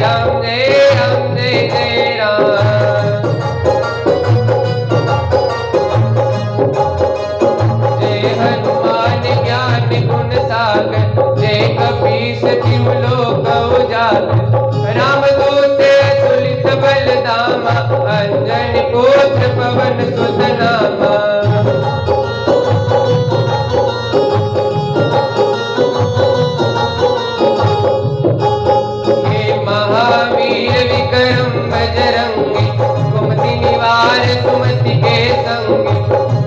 राम जय जय राम। जय हनुमान ज्ञान गुण सागर, जय कपीस तिहु लोक उजागर। राम दूत अतुलित बल धामा, अंजनी पुत्र पवन सुत नामा। महावीर विक्रम बजरंगी, कुमति निवार सुमति के संगी।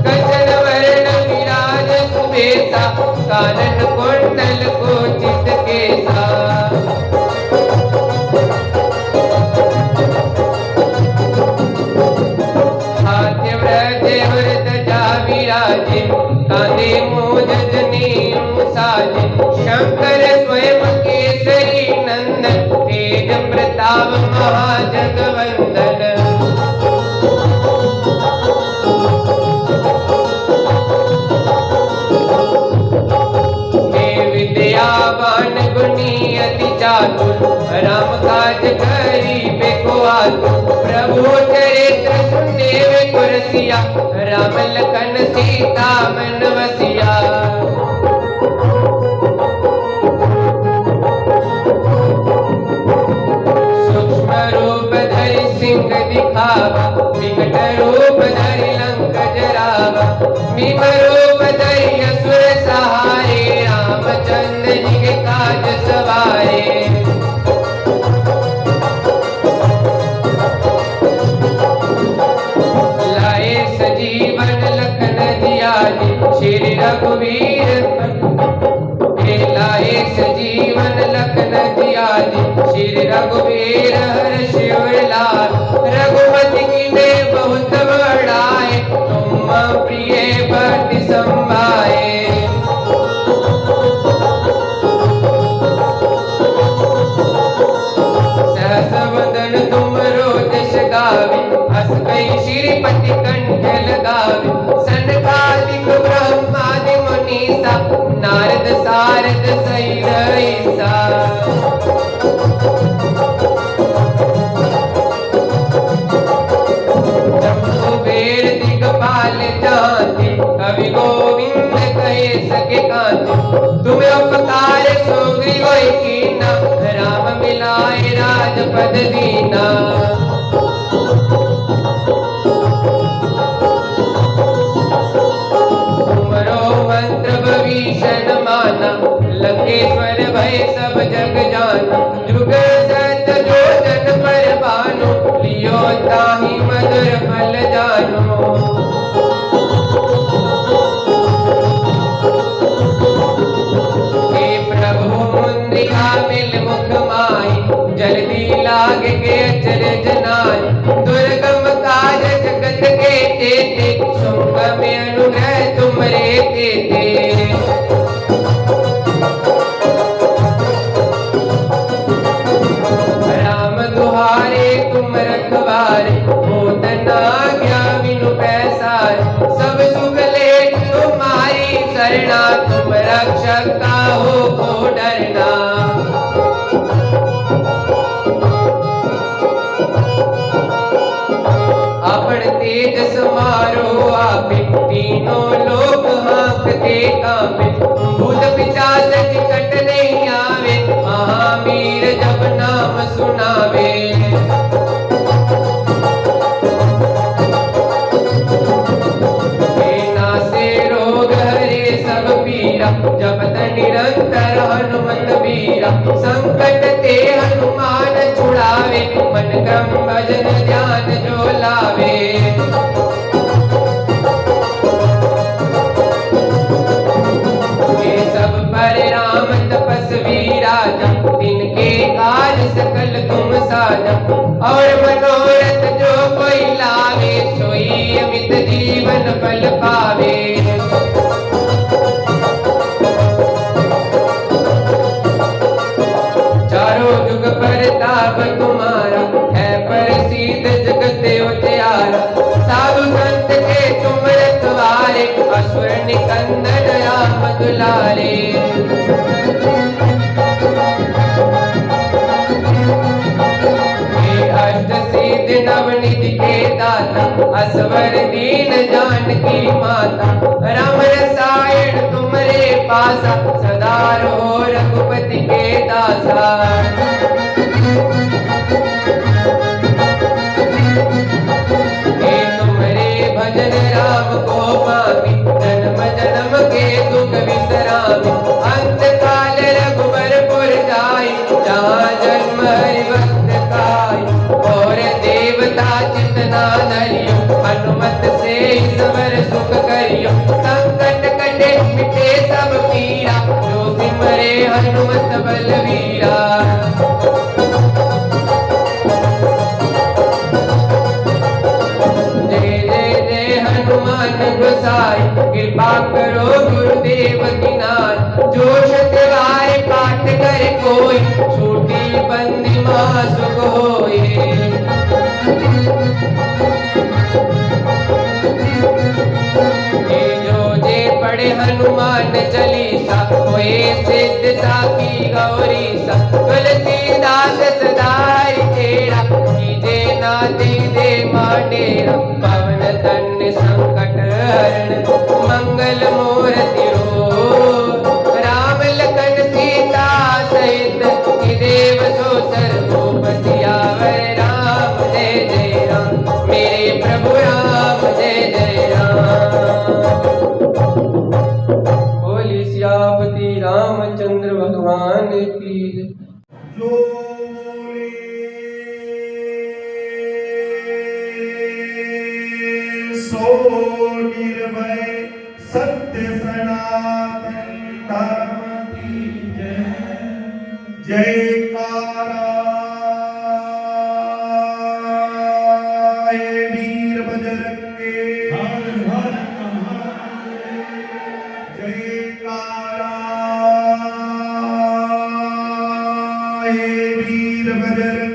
कंचन वरण विराज सुबेसा, कानन कुंडल कुंचित केसा। हाथ्य व्रज ध्वजा विराजे, कांधे मूंज जनेऊ साजे। शंकर स्वयं केसरी नंदन, तेज प्रताप महाजगवंदन। हे विद्यावान गुणी अति चातुर, राम काज करिबे को आतुर। प्रभु चरित्र सुनेवे को रसिया, राम लखन सीता मन बसिया। सिंह दिखावा, विकट रूप धरि लंक जरावा। भीम रूप धरि असुर सहारे, रामचंद्र जी के काज सवारे। लाए सजीवन लखन जियाए, श्री रघुवीर लाए सजीवन लखन जियाए। श्री रघुवीर हर्ष उर लाए, रघुपति कीन्हे बहुत बड़ाई। तुम प्रिय भक्ति संभाए। सहस वदन तुम रोजस गावे, हस कई श्रीपति कंठ लगावे। सनकादिक ब्रह्मादि मुनीसा, नारद सारद सहित ईसा। कुबेर दिगपाल जाते, कवि गोविंद कहे सके कांते। तुम्हें उपकार सुग्रीव कीना, राम मिलाए राजपद दीना। तुमरो मंत्र भविषण माना, लंकेश्वर भय सब जग जाना। जुग सत जो जन पर भानु, लियो ताहि मधुर फल जानो। हे प्रभु मुद्रिका मिल मुख माहि, जल्दी लागे के अचरज नाहि। दुर्गम काज जगत के जेते, सुगम अनुग्रह तुमरे तेते। राम दुहारे तुम रखवारे, होत न आज्ञा बिनु पैसारे। सब सुख लेत तुम्हारी सरना, तुम रक्षक काहू को डरना। अपन तेज समारो आपे, तीनों लोक हाँकते कांपे। भूत पिशाच निकट नहीं आवे, महावीर जब नाम सुनावे। नासे रोग हरे सब पीरा, जपत निरंतर हनुमत बीरा। संकट ते हनुमान छुड़ावे, मन क्रम भजन ध्यान जो लावे। ये सब पर राम तपस्वी राजा, तिनके काज सकल तुम साजा। और मनोरथ जो कोई लावे, सोई अमित जीवन फल पावे। चारों जुग परताप तुम्हारा, है प्रसिद्ध जगत उजियारा। साधु संत के तुम रखवारे, असुर निकंदन राम दुलारे। नवनिधि के दाता, असवर दीन जानकी माता, राम रसायन तुमरे पासा, सदा रहो रघुपति के दासा। हे तुमरे भजन राम को पावी, जन्म जन्म के दुख विसरामी, अंत काल रघुबरपुर जाई, जहाँ जन्म हरि भक्त काई, और देवता चितना धरियो, हनुमत से सबर सुख करियो, संकट कटे मिटे सब पीरा, जो सिमरे हनुमत बलवीरा। हनुमान गोसाई कृपा करो गुरुदेव की नाय, जो सतवार पाठ करे कोई, छूटी बंदी मासुक होए। जो जे पढ़े हनुमान चालीसा, होए सिद्ध साखी गौरी सा, तुलसीदास सदा हरि तेरा, कीजे नाथ दे माडेरा, पवन तन संकट हरण मंगल मूर्ति रो, राम लखन सीता सहित देव सो सर्वोप सियावर राम जय जय राम, मेरे प्रभु राम जय जय राम। बोली सियापति रामचंद्र भगवान की जय। सो निर्भय सत्य सनातन धर्म की जय। जयकारा हे वीर बजरंगे, जयकारा हे वीर बजरंगे।